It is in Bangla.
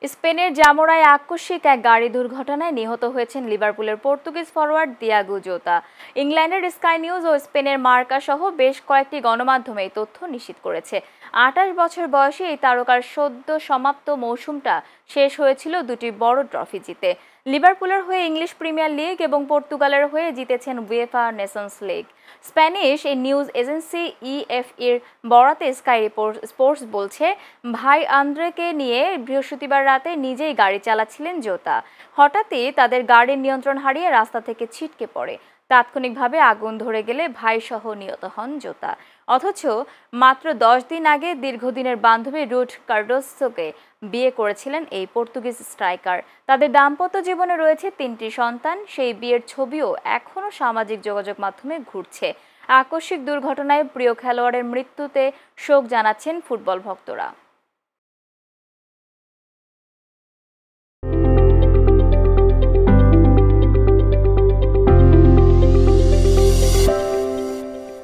স্পেনের জামোরায় আকস্মিক এক গাড়ি দুর্ঘটনায় নিহত হয়েছেন লিভারপুলের পর্তুগিজ ফরোয়ার্ড দিয়াগো জোতা। ইংল্যান্ডের স্কাই নিউজ ও স্পেনের মার্কা সহ বেশ কয়েকটি গণমাধ্যমে এই তথ্য নিশ্চিত করেছে। ২৮ বছর বয়সী এই তারকার সদ্য সমাপ্ত মৌসুমটা শেষ হয়েছিল দুটি বড় ট্রফি জিতে। লিভারপুলের হয়ে ইংলিশ প্রিমিয়ার লিগ এবং পর্তুগালের হয়ে জিতেছেন উয়েফা নেশনস লিগ। স্প্যানিশ এই নিউজ এজেন্সি ইএফইর বরাতে স্কাই স্পোর্টস বলছে, ভাই আন্দ্রেকে নিয়ে বৃহস্পতিবার রাতে নিজেই গাড়ি চালাচ্ছিলেন জোতা। হঠাৎই তাদের গাড়ির নিয়ন্ত্রণ হারিয়ে রাস্তা থেকে ছিটকে পড়ে। তাৎক্ষণিকভাবে আগুন ধরে গেলে ভাইসহ নিহত হন জোতা। অথচ মাত্র 10 দিন আগে দীর্ঘদিনের বান্ধবী রুথ কার্ডোসোকে বিয়ে করেছিলেন এই পর্তুগিজ স্ট্রাইকার। তাদের দাম্পত্য জীবনে রয়েছে 3টি সন্তান। সেই বিয়ের ছবিও এখনও সামাজিক যোগাযোগ মাধ্যমে ঘুরছে। আকস্মিক দুর্ঘটনায় প্রিয় খেলোয়াড়ের মৃত্যুতে শোক জানাচ্ছেন ফুটবল ভক্তরা।